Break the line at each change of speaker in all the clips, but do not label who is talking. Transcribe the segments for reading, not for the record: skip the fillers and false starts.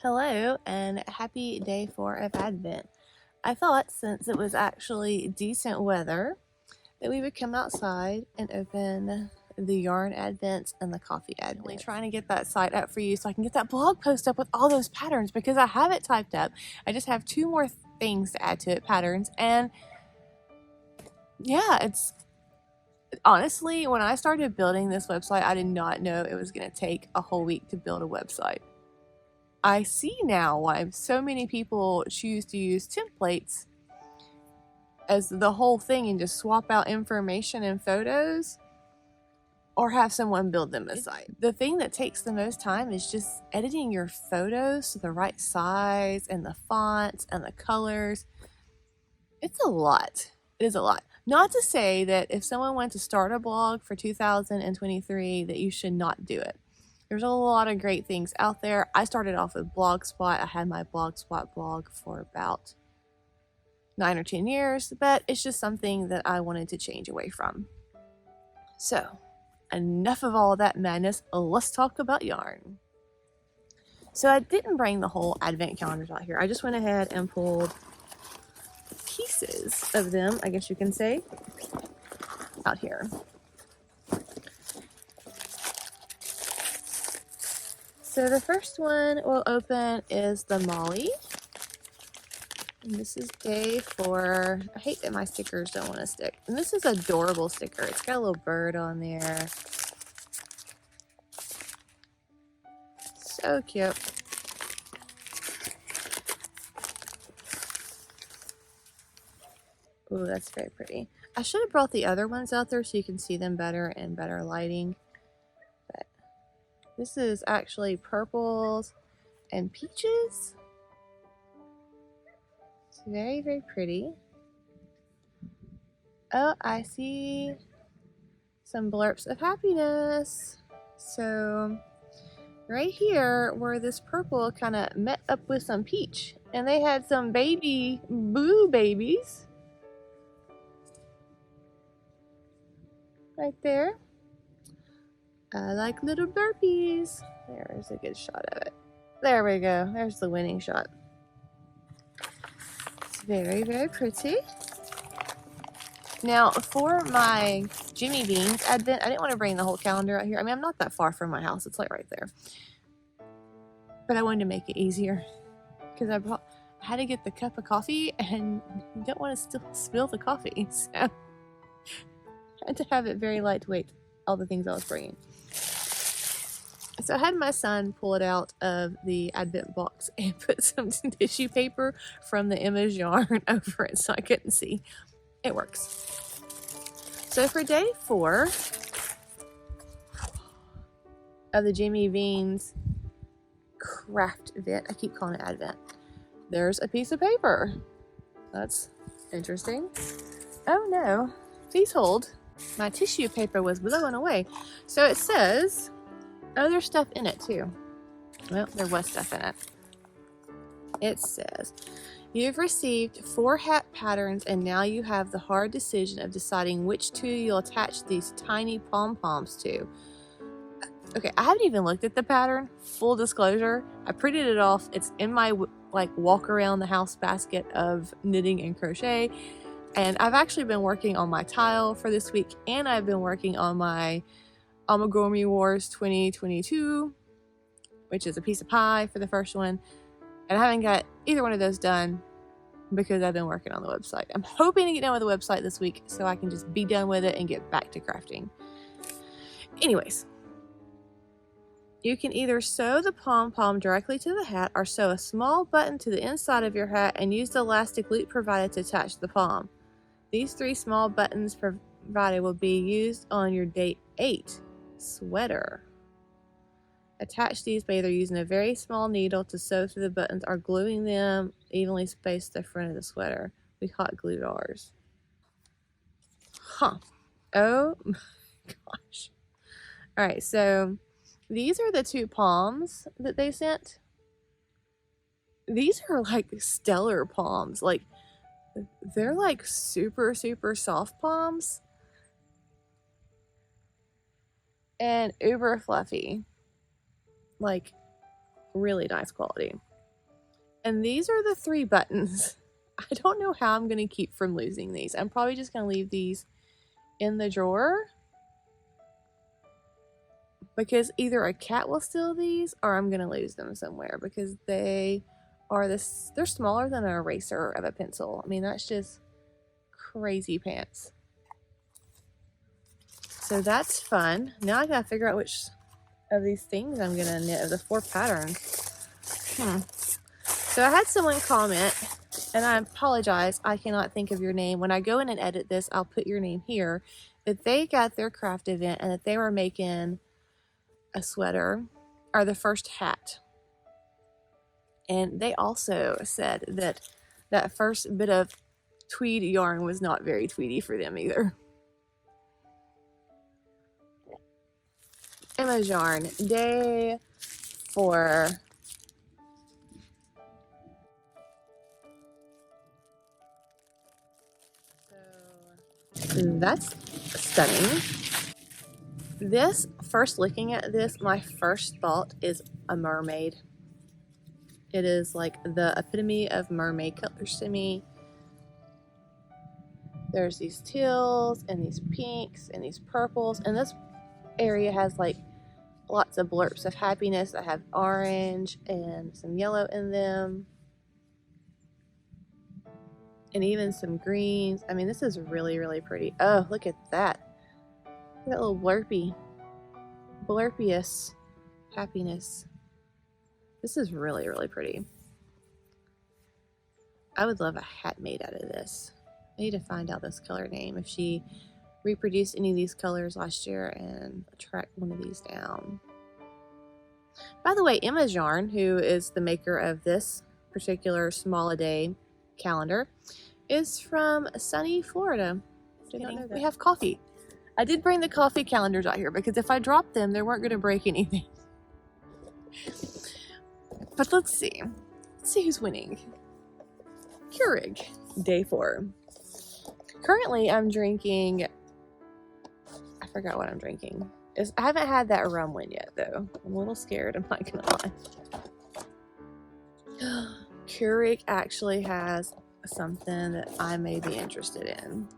Hello and happy day 4 of Advent. I thought since it was actually decent weather that we would come outside and open the yarn advents and the coffee advent. Trying to get that site up for you so I can get that blog post up with all those patterns because I have it typed up. I just have 2 more things to add to it, patterns, and yeah, it's honestly, when I started building this website, I did not know it was going to take a whole week to build a website. I see now why so many people choose to use templates as the whole thing and just swap out information and photos or have someone build them a site. The thing that takes the most time is just editing your photos to the right size and the fonts and the colors. It's a lot. It is a lot. Not to say that if someone wants to start a blog for 2023 that you should not do it. There's a lot of great things out there. I started off with Blogspot. I had my Blogspot blog for about 9 or 10 years, but it's just something that I wanted to change away from. So, enough of all that madness. Let's talk about yarn. So I didn't bring the whole advent calendars out here. I just went ahead and pulled pieces of them, I guess you can say, out here. So the first one we'll open is the Molly. And this is day 4. I hate that my stickers don't want to stick. And this is an adorable sticker. It's got a little bird on there. So cute. Ooh, that's very pretty. I should have brought the other ones out there so you can see them better in better lighting. This is actually purples and peaches. It's very, very pretty. Oh, I see some blurps of happiness. So right here where this purple kind of met up with some peach, and they had some baby blue babies right there. I like little burpees. There's a good shot of it. There we go. There's the winning shot. It's very, very pretty. Now, for my Jimmy Beans advent, I didn't want to bring the whole calendar out here. I mean, I'm not that far from my house. It's like right there. But I wanted to make it easier because I had to get the cup of coffee and you don't want to still spill the coffee. So I had to have it very lightweight, all the things I was bringing. So I had my son pull it out of the advent box and put some tissue paper from the Emma's yarn over it so I couldn't see. It works. So for day 4 of the Jimmy Beans Craftvent, I keep calling it Advent, there's a piece of paper. That's interesting. Oh no, please hold. My tissue paper was blowing away. So it says, oh, there's stuff in it too. Well, there was stuff in it. It says, you've received 4 hat patterns and now you have the hard decision of deciding which 2 you'll attach these tiny pom-poms to. Okay, I haven't even looked at the pattern. Full disclosure, I printed it off. It's in my walk around the house basket of knitting and crochet. And I've actually been working on my tile for this week, and I've been working on my Coffe Wars 2022, which is a piece of pie for the first one. And I haven't got either one of those done because I've been working on the website. I'm hoping to get done with the website this week so I can just be done with it and get back to crafting. Anyways, you can either sew the pom-pom directly to the hat or sew a small button to the inside of your hat and use the elastic loop provided to attach the pom. These 3 small buttons provided will be used on your day 8 sweater. Attach these by either using a very small needle to sew through the buttons or gluing them evenly spaced to the front of the sweater. We hot glued ours. Huh. Oh my gosh. Alright, so these are the 2 palms that they sent. These are like stellar palms. Like, they're like super, super soft palms. And uber fluffy. Like, really nice quality. And these are the 3 buttons. I don't know how I'm going to keep from losing these. I'm probably just going to leave these in the drawer, because either a cat will steal these or I'm going to lose them somewhere, because they're smaller than an eraser of a pencil. I mean, that's just crazy pants. So that's fun. Now I gotta figure out which of these things I'm gonna knit of the 4 patterns. So I had someone comment, and I apologize, I cannot think of your name. When I go in and edit this, I'll put your name here. That they got their craft event and that they were making a sweater, or the first hat. And they also said that that first bit of tweed yarn was not very tweedy for them either. Emma's yarn, day 4. So that's stunning. This, first looking at this, my first thought is a mermaid. It is like the epitome of mermaid colors to me. There's these teals and these pinks and these purples, and this area has like lots of blurps of happiness that have orange and some yellow in them, and even some greens. I mean, this is really, really pretty. Oh, look at that. Look at that little blurpious happiness. This is really, really pretty. I would love a hat made out of this. I need to find out this color name, if she reproduced any of these colors last year, and track one of these down. By the way, Emma's Yarn, who is the maker of this particular small a day calendar, is from sunny Florida. Did not know that. We have coffee. I did bring the coffee calendars out here because if I dropped them, they weren't going to break anything. But let's see. Let's see who's winning. Keurig, day 4. Currently, I'm drinking, I forgot what I'm drinking. I haven't had that rum one yet, though. I'm a little scared, I'm not gonna lie. Keurig actually has something that I may be interested in.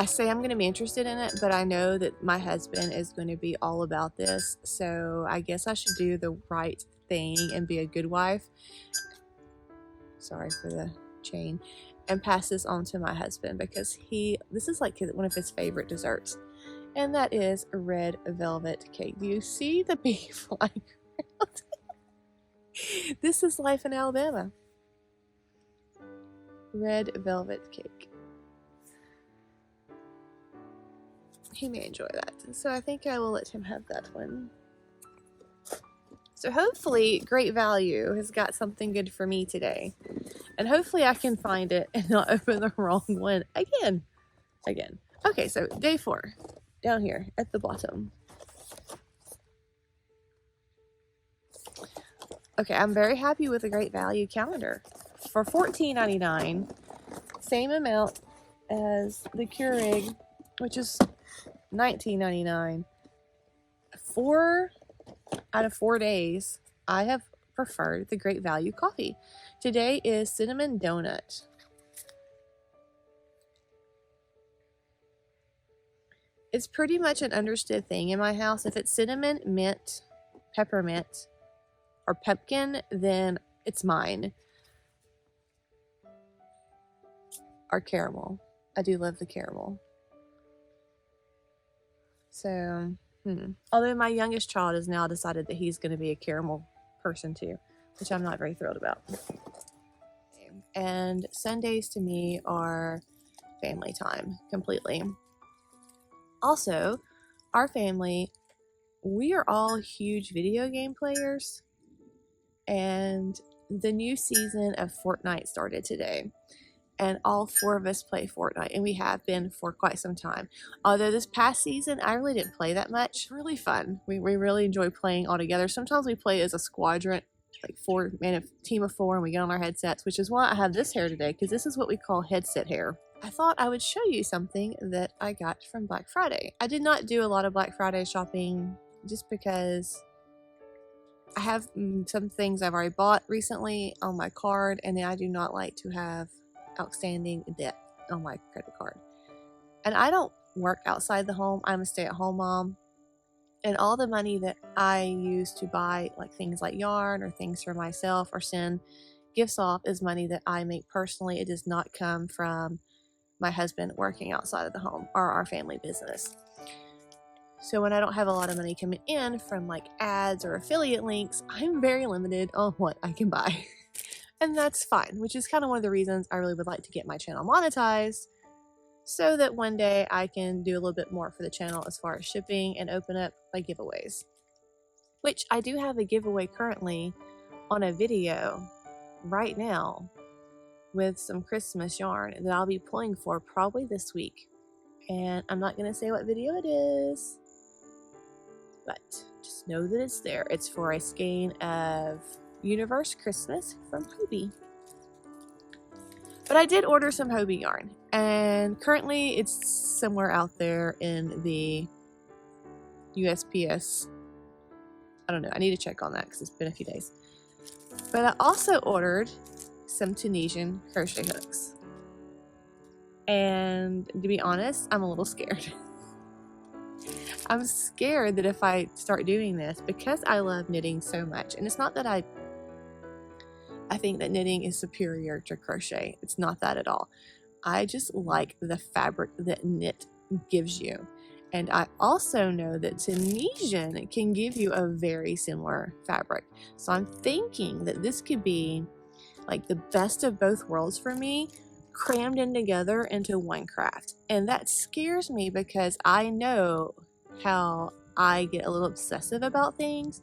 I say I'm going to be interested in it, but I know that my husband is going to be all about this, so I guess I should do the right thing and be a good wife. Sorry for the chain. And pass this on to my husband, because this is like one of his favorite desserts, and that is red velvet cake. Do you see the bee flying around? This is life in Alabama. Red velvet cake. He may enjoy that, so I think I will let him have that one. So hopefully Great Value has got something good for me today, and hopefully I can find it and not open the wrong one again. Okay, so day 4 down here at the bottom. Okay, I'm very happy with the Great Value calendar for $14.99, same amount as the Keurig, which is $19.99. 4 out of 4 days, I have preferred the Great Value coffee. Today is cinnamon donut. It's pretty much an understood thing in my house. If it's cinnamon, mint, peppermint, or pumpkin, then it's mine. Or caramel. I do love the caramel. So, although my youngest child has now decided that he's going to be a caramel person too, which I'm not very thrilled about. And Sundays to me are family time completely. Also, our family, we are all huge video game players, and the new season of Fortnite started today. And all 4 of us play Fortnite, and we have been for quite some time. Although this past season, I really didn't play that much. It's really fun. We really enjoy playing all together. Sometimes we play as a squadron, like a team of 4, and we get on our headsets, which is why I have this hair today, because this is what we call headset hair. I thought I would show you something that I got from Black Friday. I did not do a lot of Black Friday shopping just because I have some things I've already bought recently on my card, and I do not like to have outstanding debt on my credit card. And I don't work outside the home. I'm a stay-at-home mom. And all the money that I use to buy like things like yarn or things for myself or send gifts off is money that I make personally. It does not come from my husband working outside of the home or our family business. So when I don't have a lot of money coming in from like ads or affiliate links, I'm very limited on what I can buy. And that's fine, which is kind of one of the reasons I really would like to get my channel monetized, so that one day I can do a little bit more for the channel as far as shipping and open up my giveaways. Which I do have a giveaway currently on a video right now with some Christmas yarn that I'll be pulling for probably this week. And I'm not going to say what video it is, but just know that it's there. It's for a skein of Universe Christmas from Hobie. But I did order some Hobie yarn, and currently it's somewhere out there in the USPS. I don't know. I need to check on that because it's been a few days. But I also ordered some Tunisian crochet hooks. And to be honest, I'm a little scared. I'm scared that if I start doing this, because I love knitting so much, and it's not that I think that knitting is superior to crochet. It's not that at all. I just like the fabric that knit gives you. And I also know that Tunisian can give you a very similar fabric. So I'm thinking that this could be like the best of both worlds for me, crammed in together into one craft. And that scares me because I know how I get a little obsessive about things,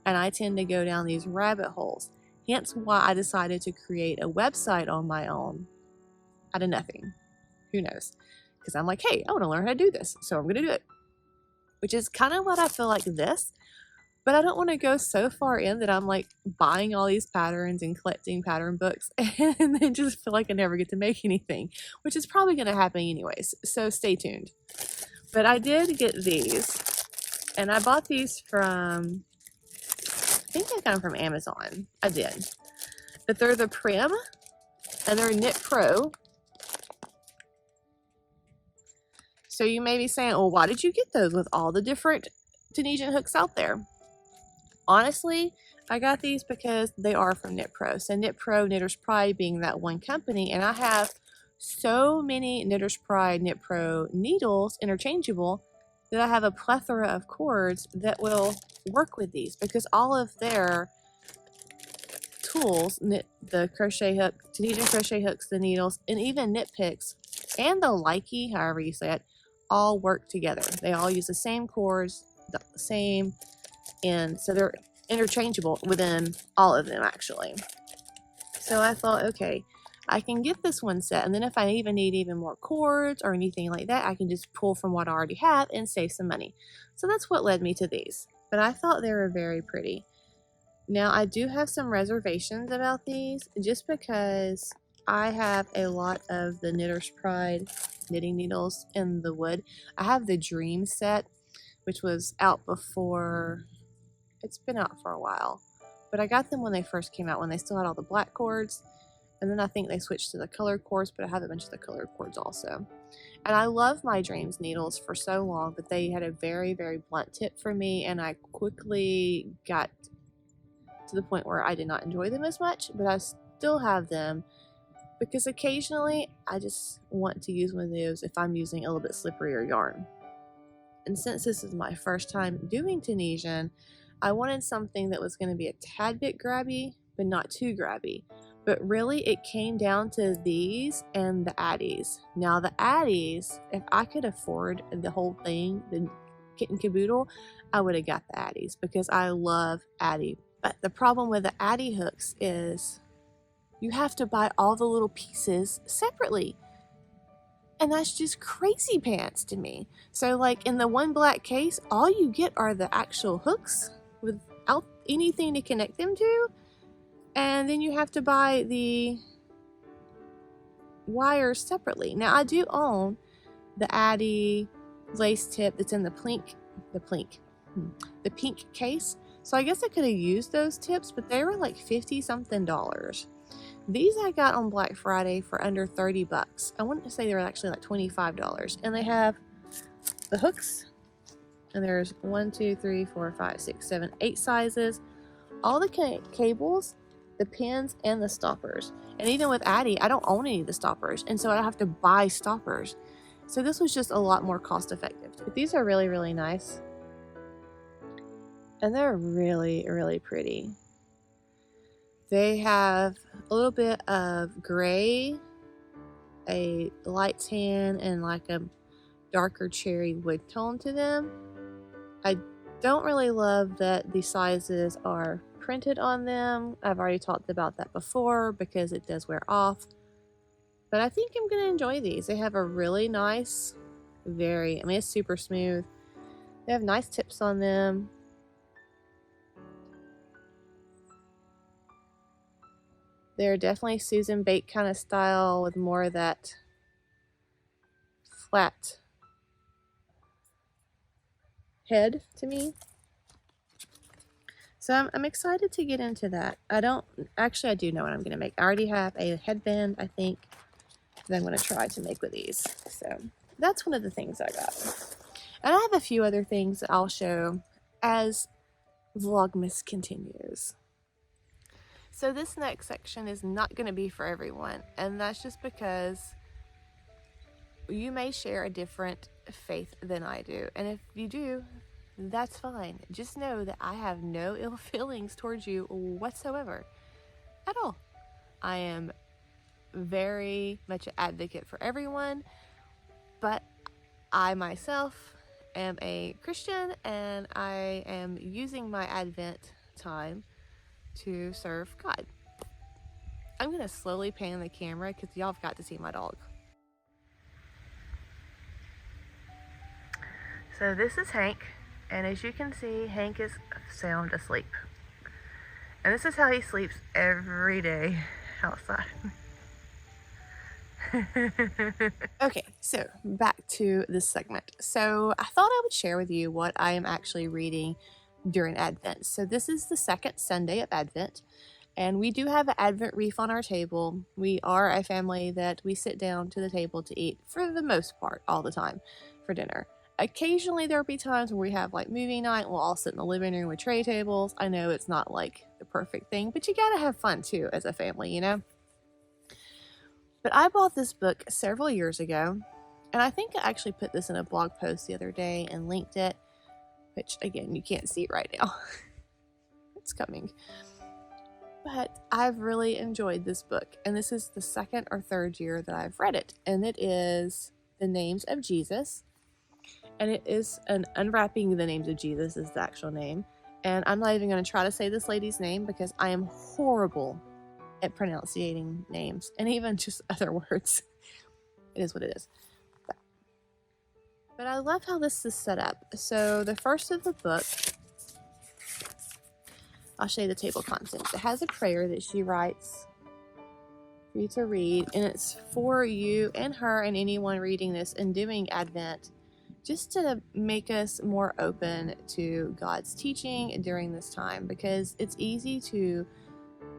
and I tend to go down these rabbit holes. Hence why I decided to create a website on my own out of nothing. Who knows? Because I'm like, hey, I want to learn how to do this, so I'm going to do it. Which is kind of what I feel like this. But I don't want to go so far in that I'm like buying all these patterns and collecting pattern books and then just feel like I never get to make anything, which is probably going to happen anyways. So stay tuned. But I did get these, and I bought these from, I think I got them from Amazon. I did. But they're the Prim, and they're Knit Pro. So you may be saying, well, why did you get those with all the different Tunisian hooks out there? Honestly, I got these because they are from Knit Pro. So Knit Pro, Knitter's Pride being that one company, and I have so many Knitter's Pride, Knit Pro needles, interchangeable, that I have a plethora of cords that will work with these, because all of their tools, the crochet hook, Tunisian crochet hooks, the needles, and even knit picks, and the likey, however you say it, all work together. They all use the same cords, the same ends, so they're interchangeable within all of them actually. So I thought, okay, I can get this one set, and then if I even need even more cords or anything like that, I can just pull from what I already have and save some money. So that's what led me to these. But I thought they were very pretty. Now I do have some reservations about these, just because I have a lot of the Knitter's Pride knitting needles in the wood. I have the Dream set, which was out before, it's been out for a while, but I got them when they first came out, when they still had all the black cords. And then I think they switched to the colored cords, but I have a bunch of the colored cords also. And I love my Dreams needles for so long, but they had a very, very blunt tip for me, and I quickly got to the point where I did not enjoy them as much, but I still have them because occasionally I just want to use one of those if I'm using a little bit slipperier yarn. And since this is my first time doing Tunisian, I wanted something that was going to be a tad bit grabby, but not too grabby. But really, it came down to these and the Addies. Now, the Addies, if I could afford the whole thing, the kit and caboodle, I would have got the Addies because I love Addie. But the problem with the Addie hooks is you have to buy all the little pieces separately. And that's just crazy pants to me. So, like, in the one black case, all you get are the actual hooks without anything to connect them to. And then you have to buy the wires separately. Now, I do own the Addie lace tip that's in the pink case. So I guess I could have used those tips, but they were like 50 something dollars. These I got on Black Friday for under 30 bucks. I wanted to say they were actually like $25. And they have the hooks, and there's 1, 2, 3, 4, 5, 6, 7, 8 sizes. All the cables, the pins, and the stoppers. And even with Addie, I don't own any of the stoppers, and so I have to buy stoppers. So this was just a lot more cost effective. But these are really, really nice. And they're really, really pretty. They have a little bit of gray, a light tan, and like a darker cherry wood tone to them. I don't really love that the sizes are printed on them. I've already talked about that before because it does wear off. But I think I'm going to enjoy these. They have a really nice, it's super smooth. They have nice tips on them. They're definitely Susan Bake kind of style with more of that flat head to me. So I'm excited to get into that. I do know what I'm going to make. I already have a headband, I think, that I'm going to try to make with these. So that's one of the things I got. And I have a few other things that I'll show as Vlogmas continues. So this next section is not going to be for everyone, and that's just because you may share a different faith than I do. And if you do, that's fine. Just know that I have no ill feelings towards you whatsoever. At all. I am very much an advocate for everyone, but I myself am a Christian, and I am using my Advent time to serve God. I'm going to slowly pan the camera because y'all have got to see my dog. So this is Hank, and as you can see, Hank is sound asleep. And this is how he sleeps every day outside. Okay, so back to this segment. So I thought I would share with you what I am actually reading during Advent. So this is the second Sunday of Advent, and we do have an Advent wreath on our table. We are a family that we sit down to the table to eat for the most part all the time for dinner. Occasionally there'll be times where we have like movie night, we'll all sit in the living room with tray tables. I know it's not like the perfect thing, but you gotta have fun too as a family, you know? But I bought this book several years ago, and I think I actually put this in a blog post the other day and linked it, which again, you can't see it right now. It's coming. But I've really enjoyed this book, and this is the second or third year that I've read it, and it is The Names of Jesus, and it is an Unwrapping the Names of Jesus is the actual name, and I'm not even going to try to say this lady's name because I am horrible at pronouncing names and even just other words. It is what it is. But I love how this is set up. So the first of the book, I'll show you the table contents. It has a prayer that she writes for you to read, and it's for you and her and anyone reading this and doing Advent, just to make us more open to God's teaching during this time, because it's easy to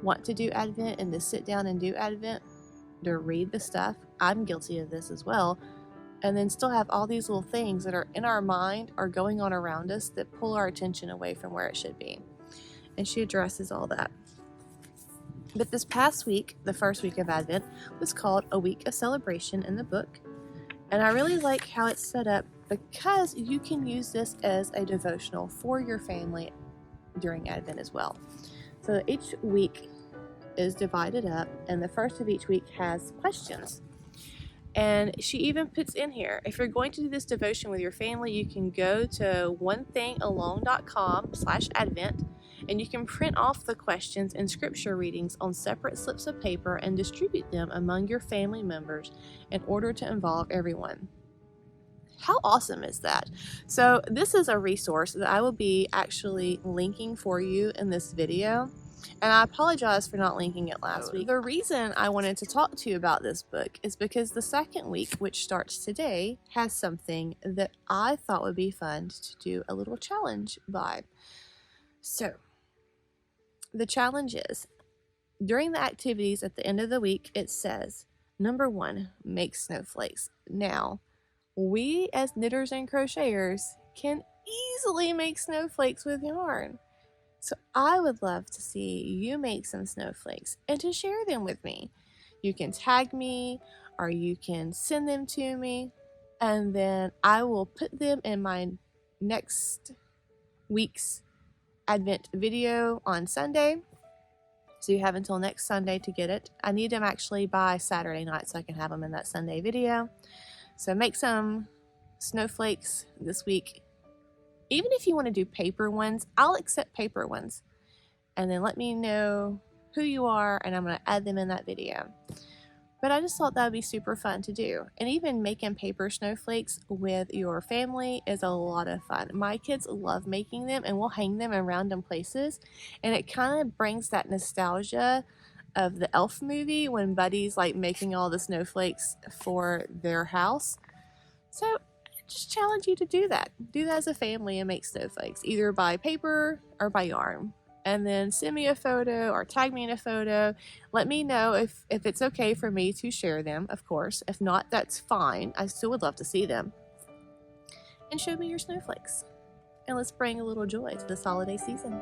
want to do Advent and to sit down and do Advent, to read the stuff. I'm guilty of this as well. And then still have all these little things that are in our mind or going on around us that pull our attention away from where it should be. And she addresses all that. But this past week, the first week of Advent, was called A Week of Celebration in the book. And I really like how it's set up because you can use this as a devotional for your family during Advent as well. So each week is divided up, and the first of each week has questions. And she even puts in here, if you're going to do this devotion with your family, you can go to onethingalone.com/Advent, and you can print off the questions and scripture readings on separate slips of paper and distribute them among your family members in order to involve everyone. How awesome is that? So this is a resource that I will be actually linking for you in this video. And I apologize for not linking it last week. The reason I wanted to talk to you about this book is because the second week, which starts today, has something that I thought would be fun to do a little challenge by. So the challenge is, during the activities at the end of the week, it says, number 1, make snowflakes. Now, we as knitters and crocheters can easily make snowflakes with yarn. So I would love to see you make some snowflakes and to share them with me. You can tag me or you can send them to me, and then I will put them in my next week's Advent video on Sunday. So you have until next Sunday to get it. I need them actually by Saturday night so I can have them in that Sunday video. So make some snowflakes this week. Even if you want to do paper ones, I'll accept paper ones. And then let me know who you are and I'm going to add them in that video. But I just thought that would be super fun to do. And even making paper snowflakes with your family is a lot of fun. My kids love making them, and we'll hang them in random places. And it kind of brings that nostalgia of the Elf movie when Buddy's like making all the snowflakes for their house. So I just challenge you to do that. Do that as a family and make snowflakes, either by paper or by yarn. And then send me a photo or tag me in a photo. Let me know if it's okay for me to share them, of course. If not, that's fine. I still would love to see them. And show me your snowflakes. And let's bring a little joy to this holiday season.